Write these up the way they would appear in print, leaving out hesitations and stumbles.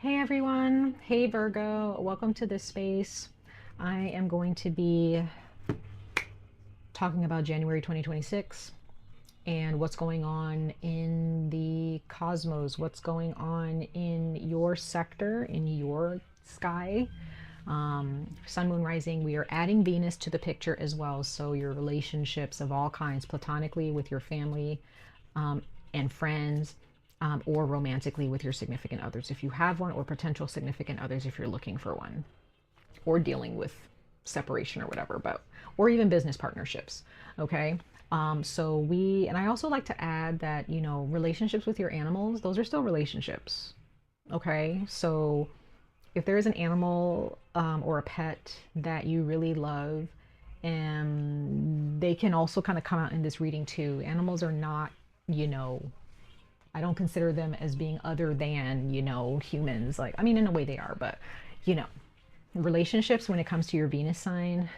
Hey everyone, hey Virgo, welcome to this space. I am going to be talking about January 2026 and what's going on in the cosmos, what's going on in your sector, in your sky. Sun, moon, rising, we are adding Venus to the picture as well. So your relationships of all kinds, platonically with your family and friends, or romantically with your significant others if you have one, or potential significant others if you're looking for one, or dealing with separation or whatever, but or even business partnerships. Okay. And I also like to add that, relationships with your animals, those are still relationships. Okay. So if there is an animal or a pet that you really love, and they can also kind of come out in this reading too. Animals are not, I don't consider them as being other than, humans. Like, I mean, in a way they are, but, you know, relationships, when it comes to your Venus sign,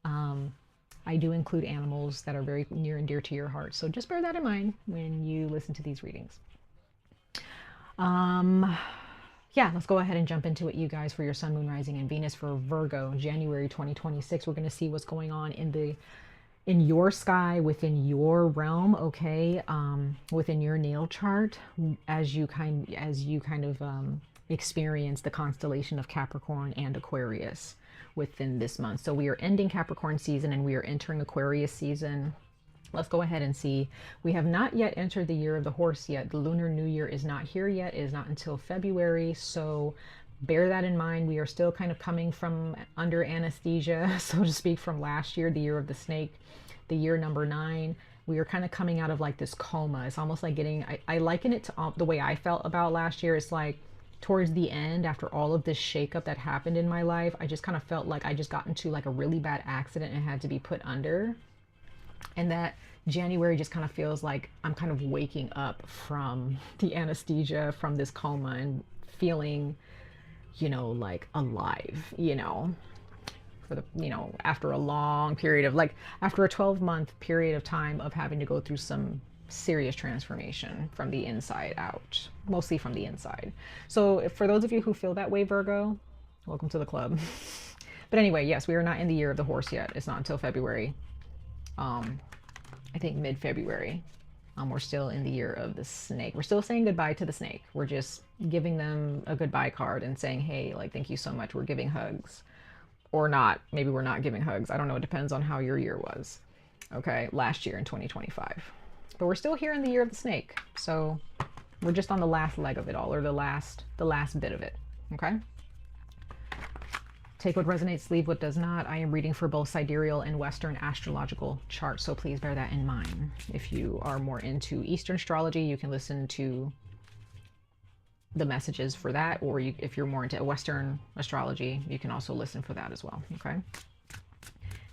I do include animals that are very near and dear to your heart. So just bear that in mind when you listen to these readings. Yeah, let's go ahead and jump into it, you guys, for your Sun, Moon, Rising, and Venus for Virgo, January 2026. We're going to see what's going on in your sky, within your realm, okay, within your natal chart, as you kind of experience the constellation of Capricorn and Aquarius within this month. So we are ending Capricorn season and we are entering Aquarius season. Let's go ahead and see. We have not yet entered the year of the horse yet. The Lunar New Year is not here yet. It is not until February. So bear that in mind. We are still kind of coming from under anesthesia, so to speak, from last year, the year of the snake, the year number 9. We are kind of coming out of like this coma. It's almost like I liken it to the way I felt about last year. It's like towards the end, after all of this shakeup that happened in my life, I just kind of felt like I just got into like a really bad accident and had to be put under. And that January just kind of feels like I'm kind of waking up from the anesthesia, from this coma, and feeling, like alive, for the, after a long period of like, after a 12-month period of time of having to go through some serious transformation from the inside out, mostly from the inside. So for those of you who feel that way, Virgo, welcome to the club. But anyway, yes, we are not in the year of the horse yet. It's not until February. I think mid-February. We're still in the year of the snake. We're still saying goodbye to the snake. We're just giving them a goodbye card and saying, hey, like, thank you so much. We're giving hugs. Or not. Maybe we're not giving hugs. I don't know. It depends on how your year was. Okay, last year in 2025. But we're still here in the year of the snake. So we're just on the last leg of it all, or the last bit of it. Okay? Take what resonates, leave what does not. I am reading for both sidereal and Western astrological charts, so please bear that in mind. If you are more into Eastern astrology, you can listen to the messages for that, or if you're more into Western astrology, you can also listen for that as well. Okay?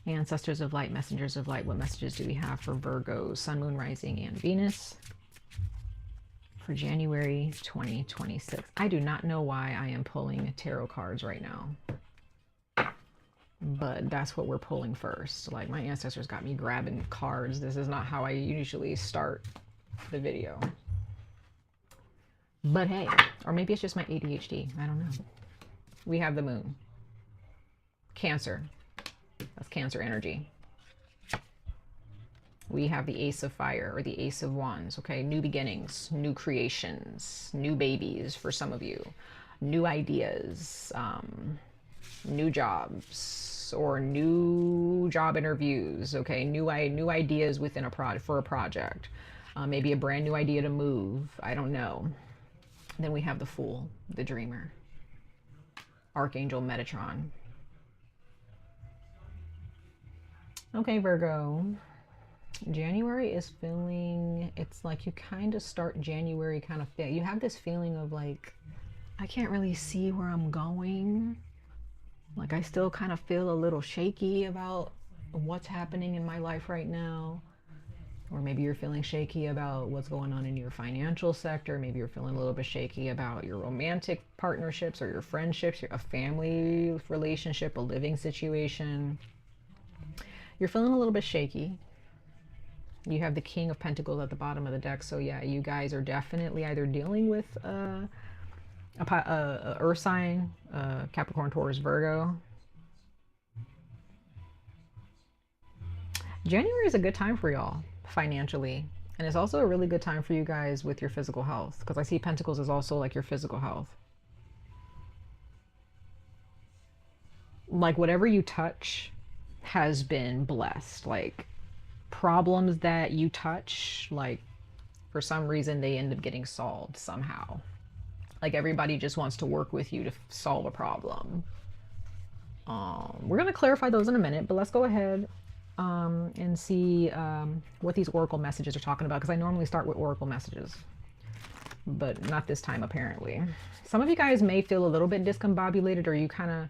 Ancestors of light, messengers of light, what messages do we have for Virgo, Sun, Moon, Rising, and Venus for January 2026? I do not know why I am pulling tarot cards right now, but that's what we're pulling first. Like, my ancestors got me grabbing cards. This is not how I usually start the video. But hey, or maybe it's just my ADHD. I don't know. We have the moon. Cancer. That's Cancer energy. We have the Ace of Fire, or the Ace of Wands. Okay, new beginnings, new creations, new babies for some of you, new ideas, new jobs, or new job interviews. Okay, new ideas within for a project, maybe a brand new idea to move. I don't know. Then we have the Fool, the Dreamer, Archangel Metatron. Okay, Virgo. January is feeling, it's like you kind of start January kind of, you have this feeling of like, I can't really see where I'm going. Like, I still kind of feel a little shaky about what's happening in my life right now. Or maybe you're feeling shaky about what's going on in your financial sector. Maybe you're feeling a little bit shaky about your romantic partnerships or your friendships, a family relationship, a living situation. You're feeling a little bit shaky. You have the King of Pentacles at the bottom of the deck. So yeah, you guys are definitely either dealing with A earth sign, Capricorn, Taurus, Virgo. January is a good time for y'all financially. And it's also a really good time for you guys with your physical health, because I see Pentacles is also like your physical health. Like whatever you touch has been blessed. Like problems that you touch, like for some reason they end up getting solved somehow. Like everybody just wants to work with you to solve a problem. We're going to clarify those in a minute, but let's go ahead and see what these oracle messages are talking about, because I normally start with oracle messages, but not this time apparently. Some of you guys may feel a little bit discombobulated, or you kind of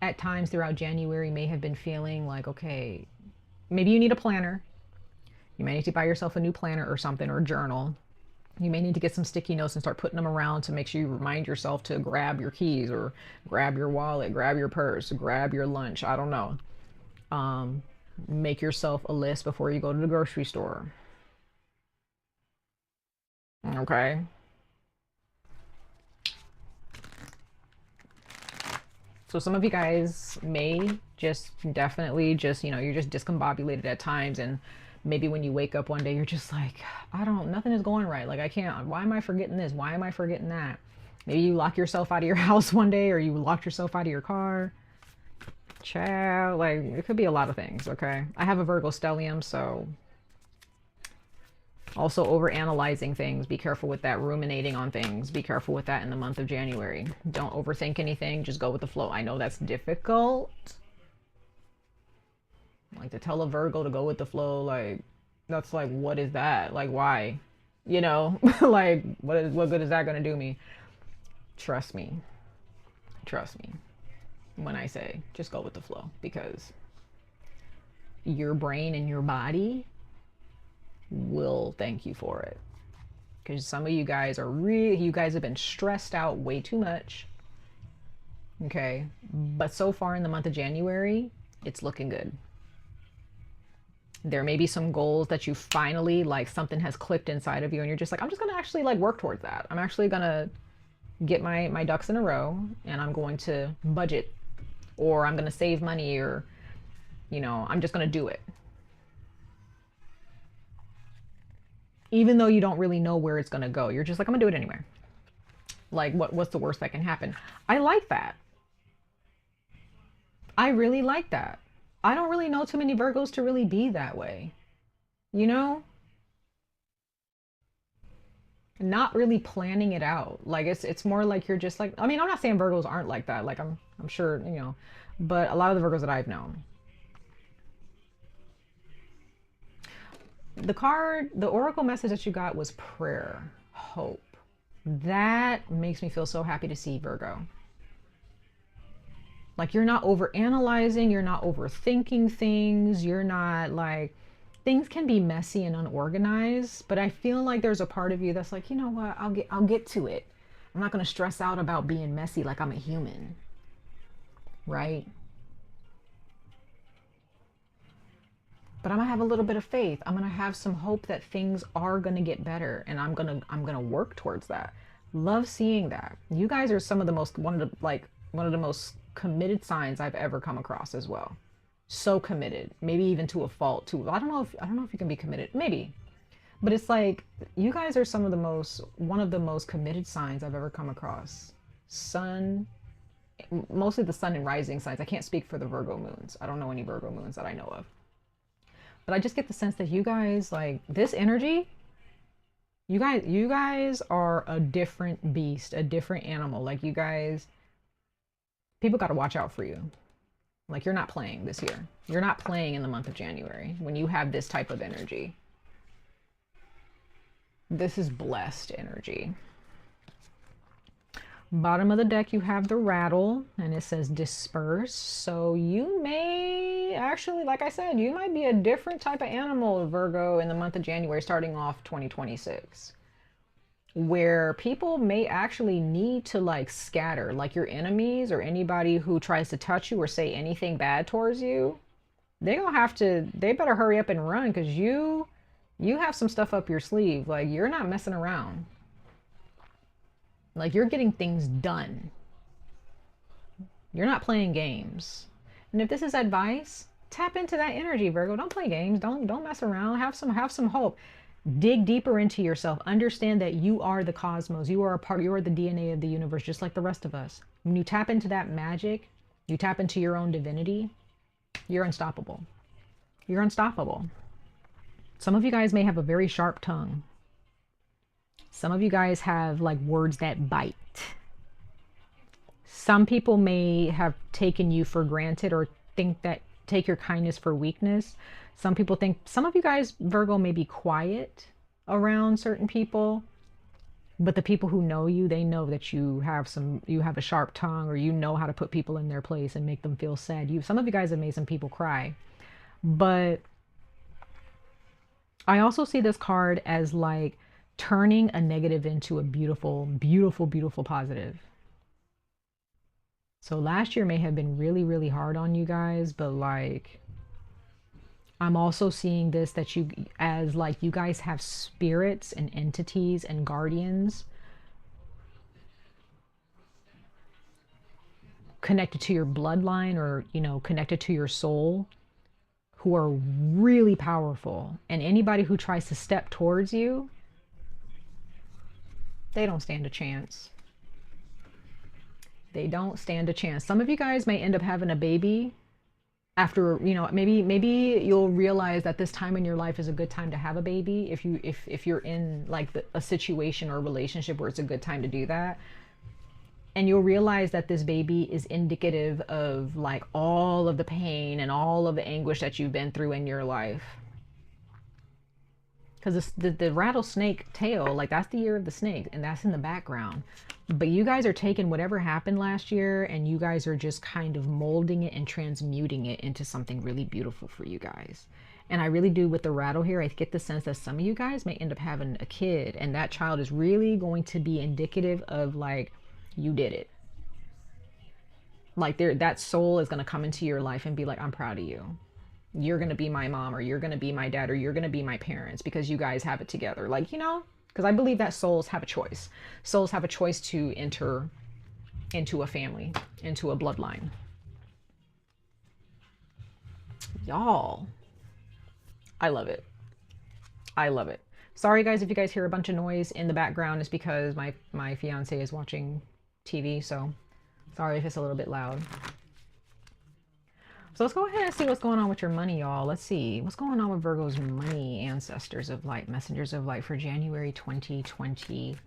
at times throughout January may have been feeling like, okay, maybe you need a planner. You may need to buy yourself a new planner or something, or a journal. You may need to get some sticky notes and start putting them around to make sure you remind yourself to grab your keys, or grab your wallet, grab your purse, grab your lunch. I don't know. Make yourself a list before you go to the grocery store. Okay. So some of you guys may just definitely just, you're just discombobulated at times, and maybe when you wake up one day, you're just like, nothing is going right. Like, I can't, why am I forgetting this? Why am I forgetting that? Maybe you lock yourself out of your house one day, or you locked yourself out of your car. Child, like, it could be a lot of things, okay? I have a Virgo stellium, so also over analyzing things. Be careful with that. Ruminating on things. Be careful with that in the month of January. Don't overthink anything. Just go with the flow. I know that's difficult. Like, to tell a Virgo to go with the flow, like, that's like, what is that? Like, why? Like, what good is that going to do me? Trust me. Trust me when I say just go with the flow, because your brain and your body will thank you for it. Because some of you guys you guys have been stressed out way too much. Okay. But so far in the month of January, it's looking good. There may be some goals that you finally, like, something has clicked inside of you, and you're just like, I'm just going to actually like work towards that. I'm actually going to get my ducks in a row, and I'm going to budget, or I'm going to save money, or, I'm just going to do it. Even though you don't really know where it's going to go, you're just like, I'm going to do it anyway. Like, what's the worst that can happen? I like that. I really like that. I don't really know too many Virgos to really be that way. Not really planning it out. Like, it's more like you're just like, I mean, I'm not saying Virgos aren't like that. Like, I'm sure, but a lot of the Virgos that I've known. The oracle message that you got was prayer, hope. That makes me feel so happy to see, Virgo. Like, you're not over analyzing, you're not overthinking things, you're not like, things can be messy and unorganized, but I feel like there's a part of you that's like, you know what, I'll get to it. I'm not going to stress out about being messy, like I'm a human. Right? But I'm gonna have a little bit of faith. I'm gonna have some hope that things are gonna get better, and I'm gonna work towards that. Love seeing that. You guys are some of the most one of the most committed signs I've ever come across as well. So committed, maybe even to a fault too. I don't know if you can be committed, maybe, but it's like you guys are one of the most committed signs I've ever come across. Sun, mostly the sun and rising signs. I can't speak for the Virgo moons. I don't know any Virgo moons that I know of. But I just get the sense that you guys, like, this energy, you guys are a different beast, a different animal. Like, you guys, people got to watch out for you. Like, you're not playing this year. You're not playing in the month of January when you have this type of energy. This is blessed energy. Bottom of the deck, you have the rattle, and it says disperse. So you may actually, like I said, you might be a different type of animal, Virgo, in the month of January, starting off 2026, where people may actually need to, like, scatter, like your enemies or anybody who tries to touch you or say anything bad towards you. They better hurry up and run, because you have some stuff up your sleeve. Like, you're not messing around. Like, you're getting things done. You're not playing games. And if this is advice, tap into that energy, Virgo. Don't play games. Don't mess around. Have some hope. Dig deeper into yourself. Understand that you are the cosmos. You are a part, you are the DNA of the universe, just like the rest of us. When you tap into that magic, you tap into your own divinity, you're unstoppable. You're unstoppable. Some of you guys may have a very sharp tongue. Some of you guys have like words that bite. Some people may have taken you for granted or take your kindness for weakness. Some people think, some of you guys, Virgo, may be quiet around certain people, but the people who know you, they know that you have a sharp tongue, or you know how to put people in their place and make them feel sad. Some of you guys have made some people cry. But I also see this card as like turning a negative into a beautiful, beautiful, beautiful positive. So last year may have been really, really hard on you guys, but like, I'm also seeing this, that you, as like, you guys have spirits and entities and guardians connected to your bloodline, or, you know, connected to your soul, who are really powerful. And anybody who tries to step towards you, they don't stand a chance. They don't stand a chance. Some of you guys may end up having a baby after, you know, maybe you'll realize that this time in your life is a good time to have a baby, if you're in like a situation or a relationship where it's a good time to do that. And you'll realize that this baby is indicative of like all of the pain and all of the anguish that you've been through in your life. Because the rattlesnake tail, like, that's the year of the snake, and that's in the background. But you guys are taking whatever happened last year, and you guys are just kind of molding it and transmuting it into something really beautiful for you guys. And I really do, with the rattle here, I get the sense that some of you guys may end up having a kid, and that child is really going to be indicative of like, you did it. Like, that soul is going to come into your life and be like, I'm proud of you. You're going to be my mom, or you're going to be my dad, or you're going to be my parents, because you guys have it together. Like, you know, because I believe that souls have a choice. Souls have a choice to enter into a family, into a bloodline. Y'all, I love it. I love it. Sorry guys, if you guys hear a bunch of noise in the background, it's because my fiance is watching TV, so sorry if it's a little bit loud. So let's go ahead and see what's going on with your money, y'all. Let's see what's going on with Virgo's money, ancestors of light, messengers of light, for January 2026.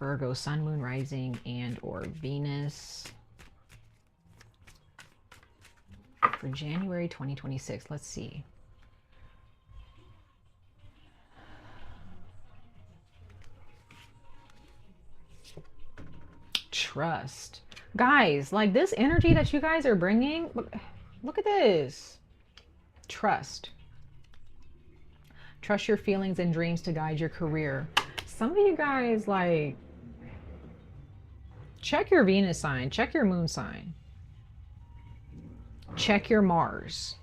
Virgo, sun, moon, rising, and or Venus. For January 2026, let's see. Trust. Guys, like, this energy that you guys are bringing, look at this. Trust. Trust your feelings and dreams to guide your career. Some of you guys, like, check your Venus sign, check your moon sign, check your Mars.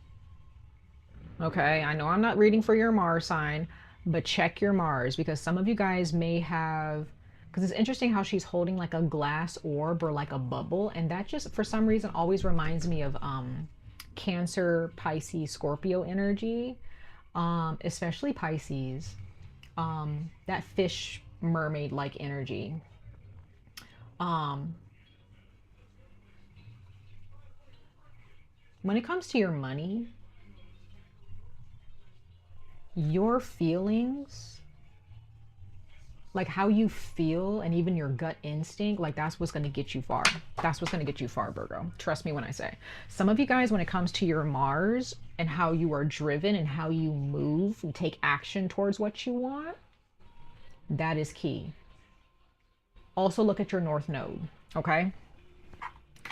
Okay, I know I'm not reading for your Mars sign, but check your Mars, because some of you guys may have, because it's interesting how she's holding like a glass orb or like a bubble, and that just for some reason always reminds me of Cancer, Pisces, Scorpio energy, especially Pisces, that fish mermaid like energy. When it comes to your money, your feelings, like how you feel, and even your gut instinct, like, that's what's going to get you far. That's what's going to get you far, Virgo. Trust me when I say. Some of you guys, when it comes to your Mars and how you are driven and how you move and take action towards what you want, that is key. Also look at your North Node, okay?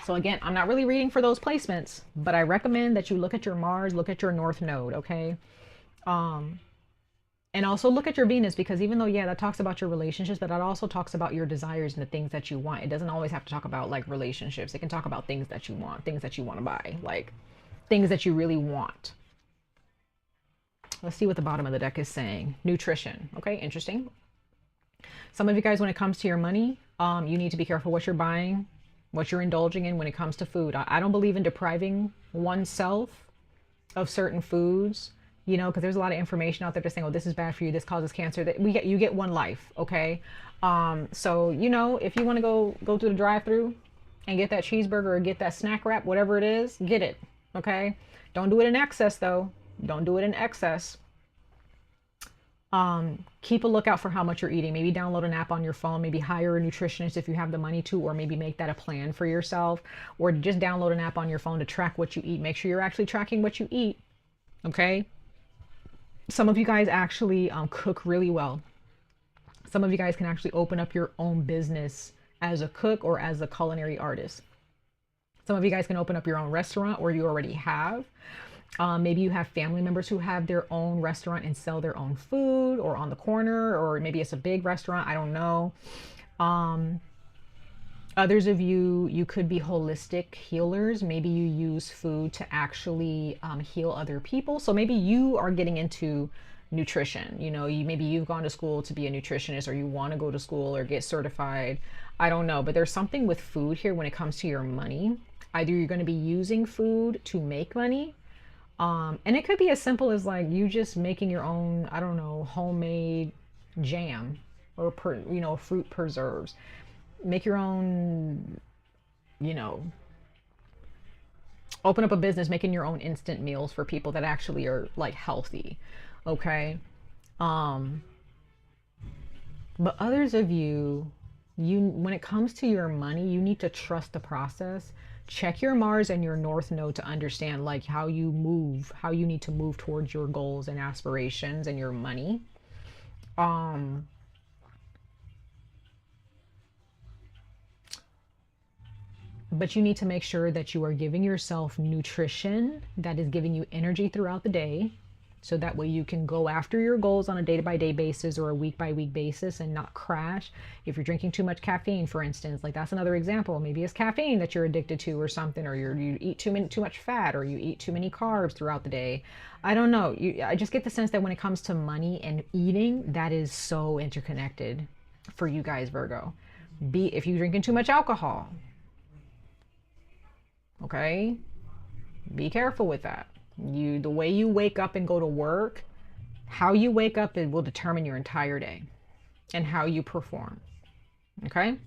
So again, I'm not really reading for those placements, but I recommend that you look at your Mars, look at your North Node, okay? And also look at your Venus, because even though, yeah, that talks about your relationships, but that also talks about your desires and the things that you want. It doesn't always have to talk about like relationships. It can talk about things that you want, things that you want to buy, like things that you really want. Let's see what the bottom of the deck is saying. Nutrition. Okay, interesting. Some of you guys, when it comes to your money, you need to be careful what you're buying, what you're indulging in when it comes to food. I don't believe in depriving oneself of certain foods, you know, because there's a lot of information out there just saying, oh, this is bad for you, this causes cancer. That you get one life, okay? So, you know, if you want to go to the drive-through and get that cheeseburger or get that snack wrap, whatever it is, get it, okay? Don't do it in excess, though. Don't do it in excess. Keep a lookout for how much you're eating. Maybe download an app on your phone, maybe hire a nutritionist if you have the money to, or maybe make that a plan for yourself, or just download an app on your phone to track what you eat. Make sure you're actually tracking what you eat. Okay. Some of you guys actually cook really well. Some of you guys can actually open up your own business as a cook or as a culinary artist. Some of you guys can open up your own restaurant, or you already have. Maybe you have family members who have their own restaurant and sell their own food, or on the corner, or maybe it's a big restaurant. I don't know. Others of you, you could be holistic healers. Maybe you use food to actually heal other people. So maybe you are getting into nutrition. You know, maybe you've gone to school to be a nutritionist, or you want to go to school or get certified. I don't know, but there's something with food here when it comes to your money. Either you're going to be using food to make money, and it could be as simple as like you just making your own, I don't know, homemade jam, or fruit preserves. Make your own, you know, open up a business making your own instant meals for people that actually are like healthy. Okay. But others of you, when it comes to your money, you need to trust the process. Check your Mars and your North Node to understand like how you move, how you need to move towards your goals and aspirations and your money. But you need to make sure that you are giving yourself nutrition that is giving you energy throughout the day. So that way you can go after your goals on a day-by-day basis or a week-by-week basis and not crash. If you're drinking too much caffeine, for instance, like that's another example. Maybe it's caffeine that you're addicted to or something, or you eat too much fat, or you eat too many carbs throughout the day. I don't know. I just get the sense that when it comes to money and eating, that is so interconnected for you guys, Virgo. If you're drinking too much alcohol, okay, be careful with that. The way you wake up and go to work, how you wake up, it will determine your entire day and how you perform. Okay,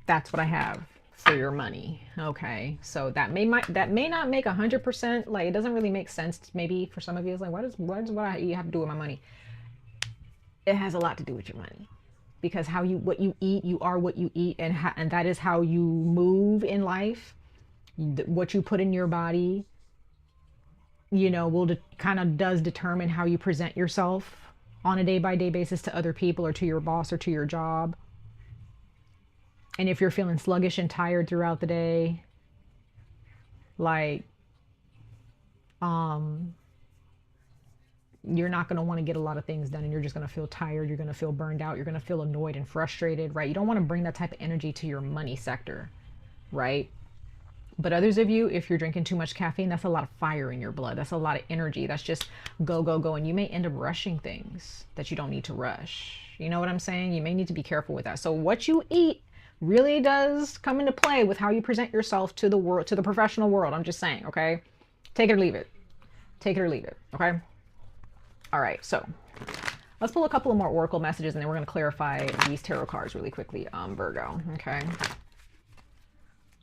that's what I have for your money. Okay, so that may not make 100%, like it doesn't really make sense maybe for some of you. It's like, what you have to do with my money? It has a lot to do with your money, because what you eat, you are what you eat, and that is how you move in life. What you put in your body, you know, does determine how you present yourself on a day-by-day basis to other people, or to your boss, or to your job. And if you're feeling sluggish and tired throughout the day, like you're not going to want to get a lot of things done, and you're just going to feel tired, you're going to feel burned out, you're going to feel annoyed and frustrated, right? You don't want to bring that type of energy to your money sector, right? But others of you, if you're drinking too much caffeine, that's a lot of fire in your blood. That's a lot of energy. That's just go, go, go. And you may end up rushing things that you don't need to rush. You know what I'm saying? You may need to be careful with that. So what you eat really does come into play with how you present yourself to the world, to the professional world. I'm just saying, okay? Take it or leave it. Take it or leave it, okay? All right, so let's pull a couple of more oracle messages, and then we're going to clarify these tarot cards really quickly, Virgo, okay?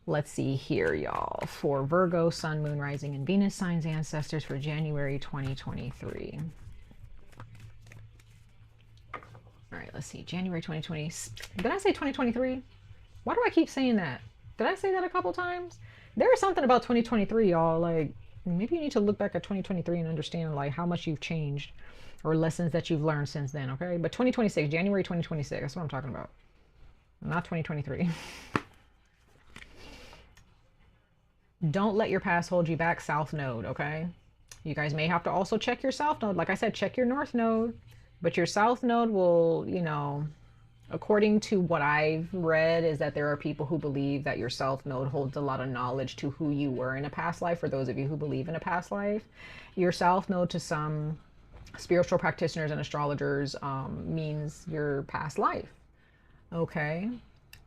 Let's see here, y'all, for Virgo, Sun, Moon, Rising, and Venus signs ancestors for January 2023. All right, let's see. January 2020. Did I say 2023? Why do I keep saying that? Did I say that a couple times? There is something about 2023, y'all. Like, maybe you need to look back at 2023 and understand, like, how much you've changed or lessons that you've learned since then, okay? But 2026, January 2026, that's what I'm talking about. Not 2023. Don't let your past hold you back, South Node, okay? You guys may have to also check your South Node. Like I said, check your North Node, but your South Node will, you know, according to what I've read, is that there are people who believe that your South Node holds a lot of knowledge to who you were in a past life. For those of you who believe in a past life, your South Node to some spiritual practitioners and astrologers, means your past life. Okay.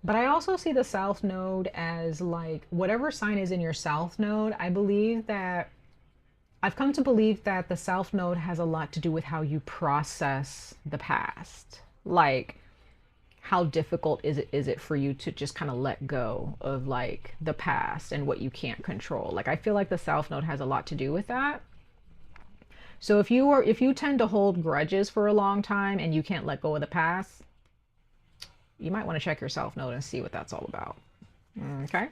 But I also see the South Node as like whatever sign is in your South Node. I've come to believe that the South Node has a lot to do with how you process the past. Like, how difficult is it for you to just kind of let go of like the past and what you can't control? Like, I feel like the South Node has a lot to do with that. So if you tend to hold grudges for a long time and you can't let go of the past, you might want to check your South Node and see what that's all about. Okay.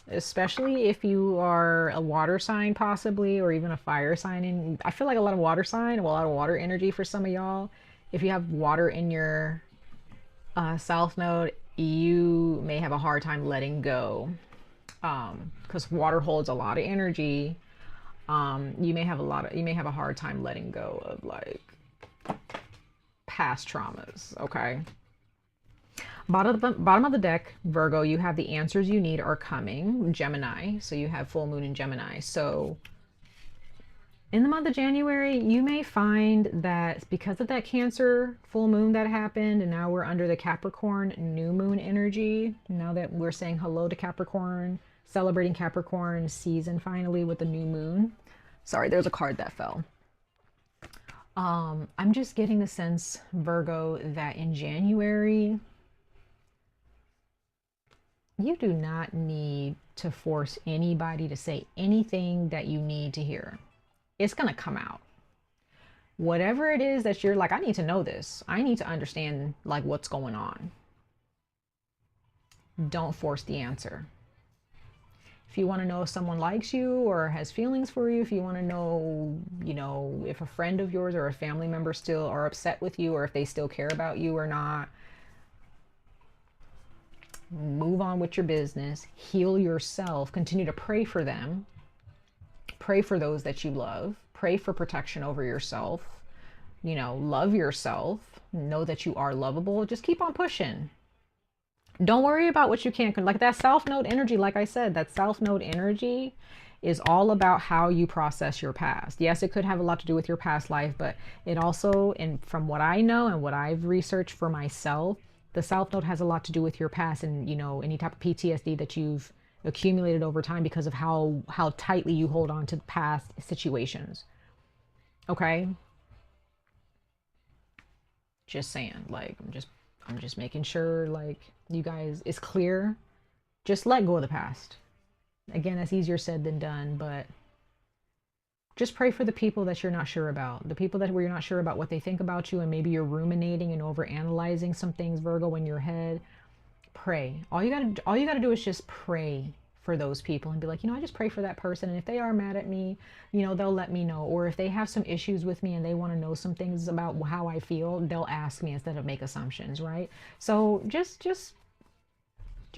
Especially if you are a water sign possibly, or even a fire sign. And I feel like a lot of water sign, a lot of water energy for some of y'all. If you have water in your South Node, you may have a hard time letting go, because water holds a lot of energy. You may have a hard time letting go of like past traumas. Okay. Bottom of the deck, Virgo, you have the answers you need are coming. Gemini, so you have full moon in Gemini. So in the month of January, you may find that because of that Cancer full moon that happened, and now we're under the Capricorn new moon energy, now that we're saying hello to Capricorn, celebrating Capricorn season finally with the new moon. Sorry, there's a card that fell. I'm just getting the sense, Virgo, that in January, you do not need to force anybody to say anything that you need to hear. It's going to come out. Whatever it is that you're like, I need to know this. I need to understand like what's going on. Don't force the answer. If you want to know if someone likes you or has feelings for you, if you want to know, you know, if a friend of yours or a family member still are upset with you, or if they still care about you or not, move on with your business, heal yourself, continue to pray for them, pray for those that you love, pray for protection over yourself, you know, love yourself, know that you are lovable, just keep on pushing. Don't worry about what you can't, like that South Node energy. Like I said, that South Node energy is all about how you process your past. Yes, it could have a lot to do with your past life, but it also, and from what I know and what I've researched for myself, the South Node has a lot to do with your past and, you know, any type of PTSD that you've accumulated over time because of how tightly you hold on to past situations. Okay? Just saying, like, I'm just making sure, like, you guys, it's clear. Just let go of the past. Again, that's easier said than done, but just pray for the people that you're not sure about. The people where you're not sure about what they think about you, and maybe you're ruminating and over analyzing some things, Virgo, in your head. Pray. All you gotta do is just pray for those people and be like, you know, I just pray for that person, and if they are mad at me, you know, they'll let me know. Or if they have some issues with me and they want to know some things about how I feel, they'll ask me instead of make assumptions, right? So just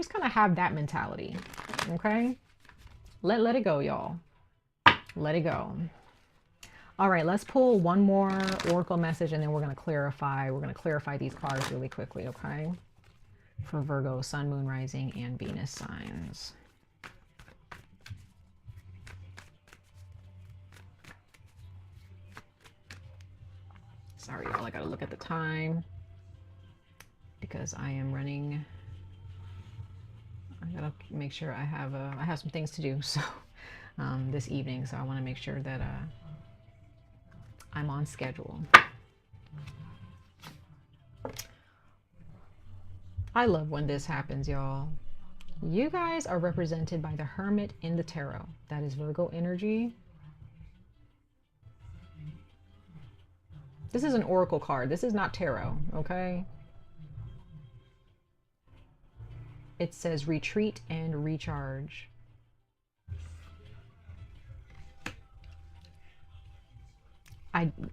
kind of have that mentality. Okay? Let it go, y'all. Let it go. All right, let's pull one more oracle message, and then we're going to clarify these cards really quickly, okay? For Virgo, Sun, Moon, Rising, and Venus signs. Sorry, y'all, I gotta look at the time because I am running. I gotta make sure I have some things to do so this evening, so I want to make sure that I'm on schedule. I love when this happens, y'all. You guys are represented by the Hermit in the tarot. That is Virgo energy. This is an oracle card. This is not tarot, okay? It says retreat and recharge.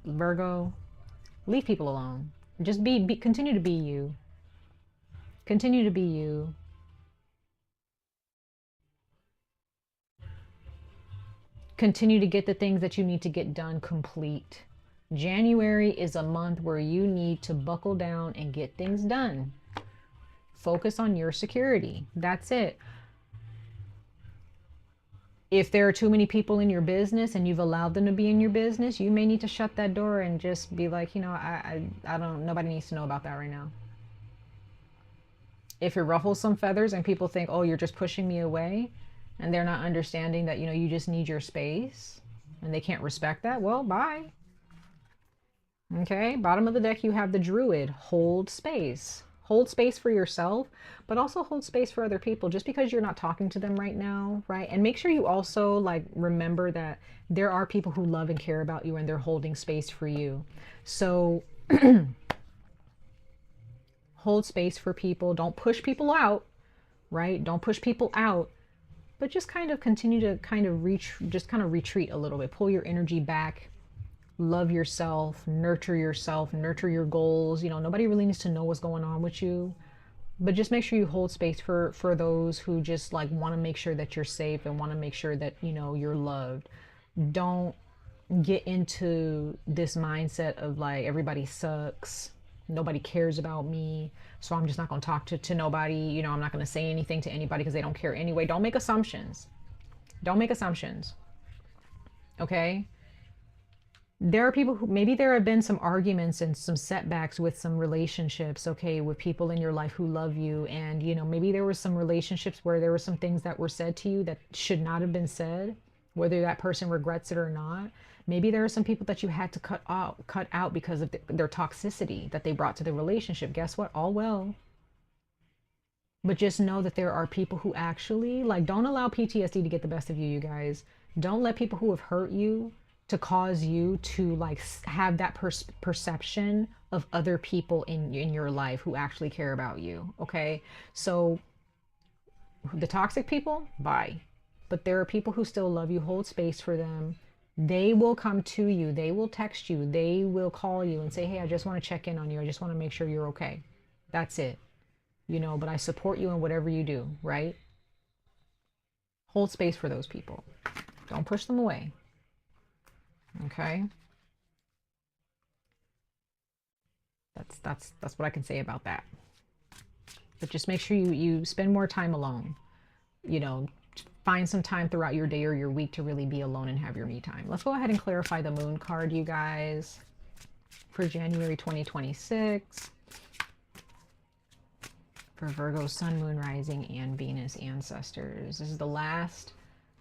Virgo, leave people alone. Just continue to be you. Continue to be you. Continue to get the things that you need to get done complete. January is a month where you need to buckle down and get things done. Focus on your security. That's it. If there are too many people in your business and you've allowed them to be in your business, you may need to shut that door and just be like, you know, I don't, nobody needs to know about that right now. If it ruffles some feathers and people think, oh, you're just pushing me away, and they're not understanding that, you know, you just need your space and they can't respect that, well, bye. Okay, bottom of the deck, you have the Druid. Hold space. Hold space for yourself, but also hold space for other people. Just because you're not talking to them right now, right? And make sure you also like remember that there are people who love and care about you and they're holding space for you. So hold space for people. Don't push people out, right? Don't push people out, but just kind of continue to kind of reach, just kind of retreat a little bit. Pull your energy back. Love yourself, nurture your goals. You know, nobody really needs to know what's going on with you, but just make sure you hold space for those who just like want to make sure that you're safe and want to make sure that, you know, you're loved. Don't get into this mindset of like everybody sucks, nobody cares about me, so I'm just not going to talk to nobody. You know, I'm not going to say anything to anybody because they don't care anyway. Don't make assumptions. Don't make assumptions. Okay? There are people who maybe there have been some arguments and some setbacks with some relationships, okay, with people in your life who love you. And, you know, maybe there were some relationships where there were some things that were said to you that should not have been said, whether that person regrets it or not. Maybe there are some people that you had to cut out because of their toxicity that they brought to the relationship. Guess what? All well. But just know that there are people who actually, like, don't allow PTSD to get the best of you, you guys. Don't let people who have hurt you to cause you to like have that perception of other people in your life who actually care about you. Okay, so the toxic people, bye. But there are people who still love you. Hold space for them. They will come to you, they will text you, they will call you and say, hey, I just want to check in on you, I just want to make sure you're okay. That's it. You know, but I support you in whatever you do, right? Hold space for those people. Don't push them away. Okay, that's what I can say about that. But just make sure you spend more time alone. You know, find some time throughout your day or your week to really be alone and have your me time. Let's go ahead and clarify the moon card, you guys, for January 2026 for Virgo, Sun, Moon, Rising, and Venus ancestors. This is the last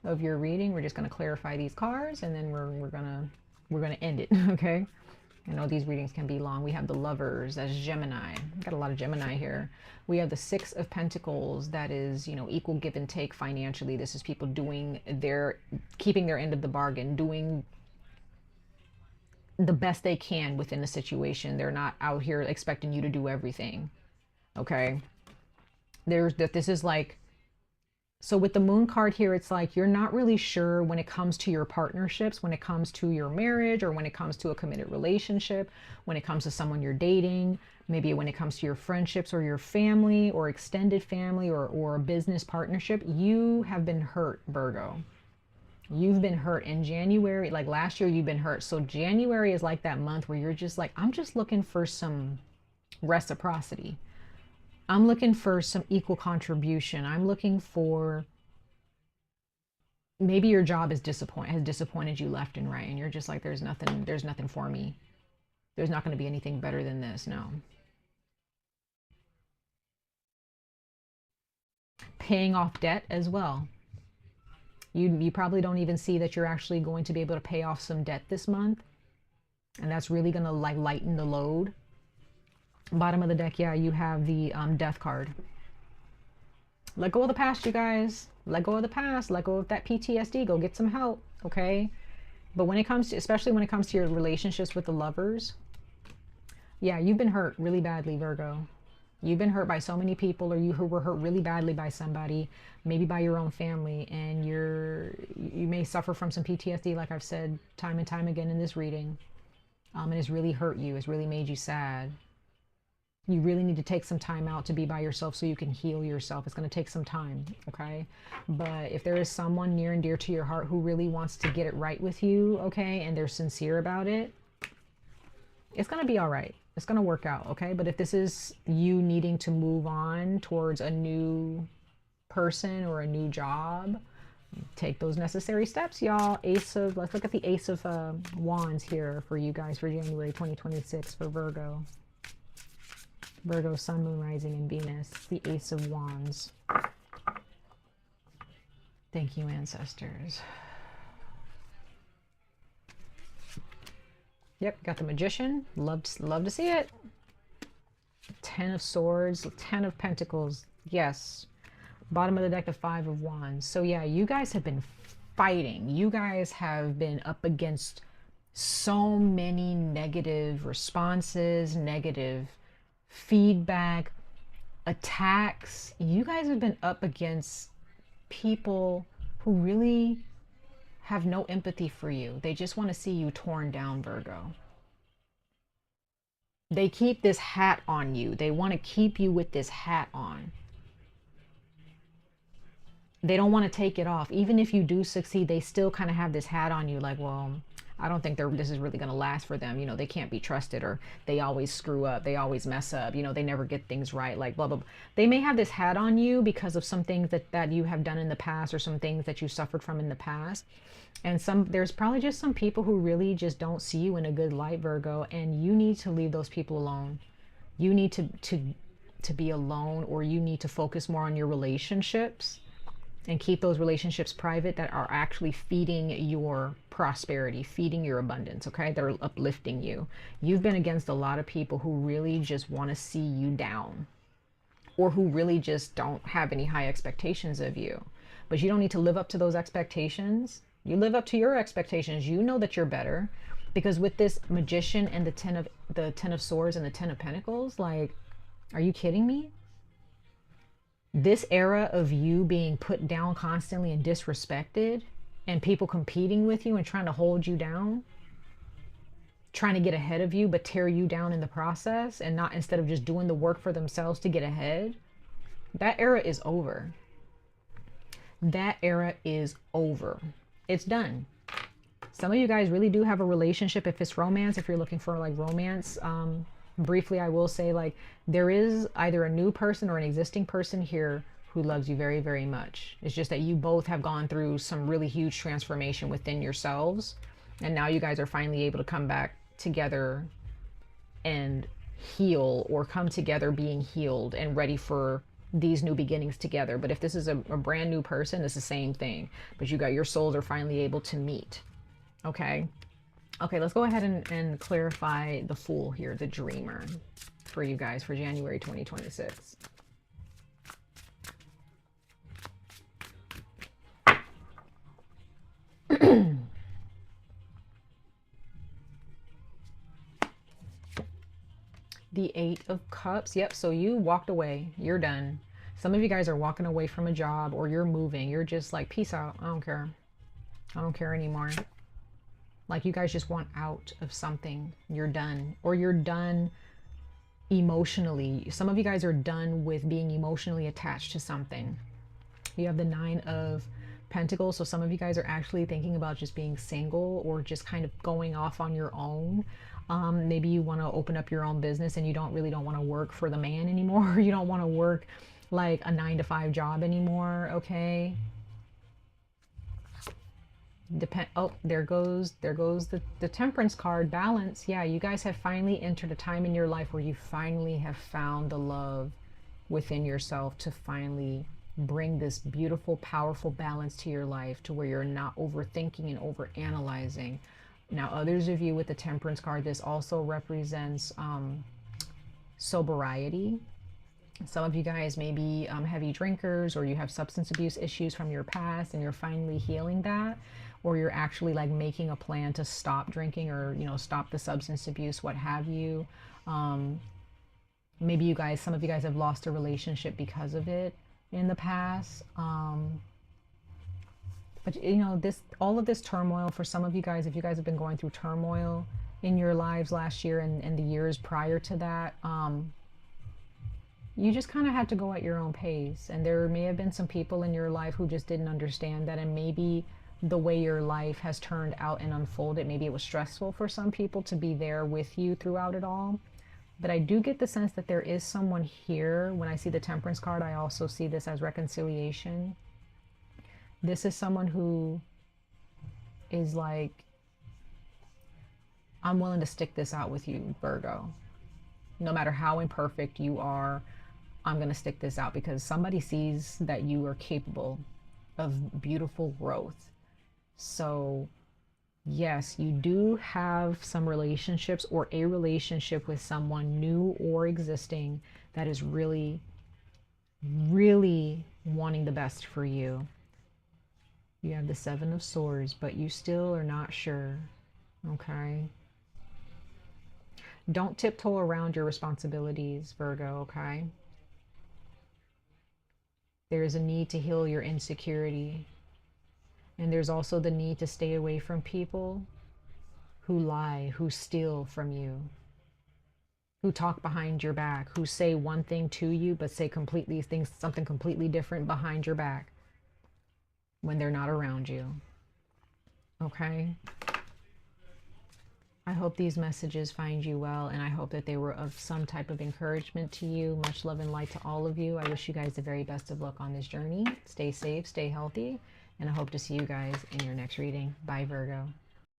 of your reading. We're just going to clarify these cards and then we're gonna end it. Okay, I know these readings can be long. We have the Lovers as Gemini. Got a lot of Gemini here. We have the Six of Pentacles. That is, you know, equal give and take financially. This is people doing keeping their end of the bargain, doing the best they can within the situation. They're not out here expecting you to do everything. Okay, this is like, so with the moon card here, it's like you're not really sure when it comes to your partnerships, when it comes to your marriage, or when it comes to a committed relationship, when it comes to someone you're dating, maybe when it comes to your friendships or your family or extended family or a business partnership. You have been hurt, Virgo. You've been hurt in January. Like last year, you've been hurt. So January is like that month where you're just like, I'm just looking for some reciprocity. I'm looking for some equal contribution. I'm looking for, maybe your job has disappointed you left and right, and you're just like, there's nothing for me. There's not going to be anything better than this. No. Paying off debt as well. You probably don't even see that you're actually going to be able to pay off some debt this month, and that's really going to like lighten the load. Bottom of the deck, yeah, you have the Death card. Let go of the past, you guys. Let go of the past. Let go of that PTSD. Go get some help, okay? But when it comes to, especially when it comes to your relationships with the Lovers, yeah, you've been hurt really badly, Virgo. You've been hurt by so many people, or you were hurt really badly by somebody, maybe by your own family, and you may suffer from some PTSD, like I've said time and time again in this reading. And it's really hurt you. It's really made you sad. You really need to take some time out to be by yourself so you can heal yourself. It's going to take some time, okay? But if there is someone near and dear to your heart who really wants to get it right with you, okay, and they're sincere about it, it's going to be all right. It's going to work out, okay? But if this is you needing to move on towards a new person or a new job, take those necessary steps, y'all. Let's look at the Ace of Wands here for you guys for January 2026 for Virgo. Virgo, Sun, Moon, Rising, and Venus. The Ace of Wands. Thank you, ancestors. Yep, got the Magician. Love to see it. 10 of Swords, 10 of Pentacles. Yes. Bottom of the deck, the 5 of Wands. So yeah, you guys have been fighting. You guys have been up against so many negative responses, negative feedback, attacks. You guys have been up against people who really have no empathy for you. They just want to see you torn down, Virgo. They keep this hat on you. They want to keep you with this hat on. They don't want to take it off. Even if you do succeed, they still kind of have this hat on you like, well, I don't think this is really going to last for them. You know, they can't be trusted, or they always screw up. They always mess up. You know, they never get things right, like blah, blah, blah. They may have this hat on you because of some things that you have done in the past, or some things that you suffered from in the past. And there's probably just some people who really just don't see you in a good light, Virgo, and you need to leave those people alone. You need to be alone, or you need to focus more on your relationships and keep those relationships private that are actually feeding your prosperity, feeding your abundance, okay? That are uplifting you. You've been against a lot of people who really just want to see you down, or who really just don't have any high expectations of you. But you don't need to live up to those expectations. You live up to your expectations. You know that you're better, because with this Magician and the 10 of Swords and the 10 of Pentacles, like, are you kidding me? This era of you being put down constantly and disrespected, and people competing with you and trying to hold you down, trying to get ahead of you but tear you down in the process, and not, instead of just doing the work for themselves to get ahead, that era is over. That era is over. It's done. Some of you guys really do have a relationship. If it's romance, if you're looking for like romance, briefly, I will say, like, there is either a new person or an existing person here who loves you very, very much. It's just that you both have gone through some really huge transformation within yourselves. And now you guys are finally able to come back together and heal, or come together being healed and ready for these new beginnings together. But if this is a brand new person, it's the same thing. But your souls are finally able to meet. Okay. Okay, let's go ahead and clarify the Fool here, the Dreamer, for you guys for January 2026. The 8 of Cups. Yep, so you walked away. You're done. Some of you guys are walking away from a job, or you're moving. You're just like, peace out. I don't care. I don't care anymore. Like, you guys just want out of something. You're done. Or you're done emotionally. Some of you guys are done with being emotionally attached to something. You have the 9 of Pentacles. So some of you guys are actually thinking about just being single, or just kind of going off on your own. Maybe you want to open up your own business, and you don't want to work for the man anymore. You don't want to work like a 9-to-5 job anymore. Okay. Oh, there goes the Temperance card. Balance. Yeah, you guys have finally entered a time in your life where you finally have found the love within yourself to finally bring this beautiful, powerful balance to your life, to where you're not overthinking and overanalyzing. Now, others of you with the Temperance card, this also represents sobriety. Some of you guys may be heavy drinkers, or you have substance abuse issues from your past, and you're finally healing that. Or you're actually like making a plan to stop drinking, or, you know, stop the substance abuse, what have you. Maybe some of you guys have lost a relationship because of it in the past. But you know, all of this turmoil for some of you guys, if you guys have been going through turmoil in your lives last year and the years prior to that, you just kind of had to go at your own pace. And there may have been some people in your life who just didn't understand that, and maybe the way your life has turned out and unfolded, maybe it was stressful for some people to be there with you throughout it all. But I do get the sense that there is someone here. When I see the Temperance card, I also see this as reconciliation. This is someone who is like, I'm willing to stick this out with you, Virgo. No matter how imperfect you are, I'm going to stick this out because somebody sees that you are capable of beautiful growth. So, yes, you do have some relationships or a relationship with someone new or existing that is really, really wanting the best for you. You have the Seven of Swords, but you still are not sure. Okay. Don't tiptoe around your responsibilities, Virgo, okay? There is a need to heal your insecurity. And there's also the need to stay away from people who lie, who steal from you, who talk behind your back, who say one thing to you but say completely things, something completely different behind your back when they're not around you. Okay? I hope these messages find you well, and I hope that they were of some type of encouragement to you. Much love and light to all of you. I wish you guys the very best of luck on this journey. Stay safe, stay healthy, and I hope to see you guys in your next reading. Bye, Virgo.